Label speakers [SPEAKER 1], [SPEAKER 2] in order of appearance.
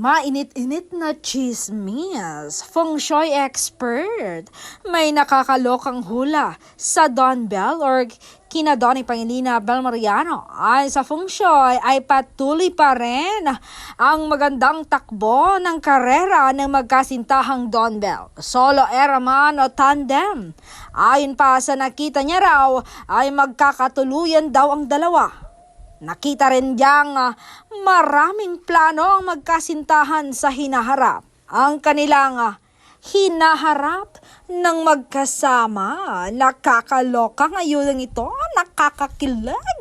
[SPEAKER 1] Mainit-init na chismis, feng shui expert. May nakakalokang hula sa Don Bell or kina Donnie Pangilinan Bel Mariano ay sa feng shui ay patuloy pa rin ang magandang takbo ng karera ng magkasintahang Don Bell. Solo era man o tandem. Ayon pa sa nakita niya raw ay magkakatuluyan daw ang dalawa. Nakita rin diyang maraming plano ang magkasintahan sa hinaharap. Ang kanilang hinaharap ng magkasama. Nakakaloka ngayon ito, nakakakilig.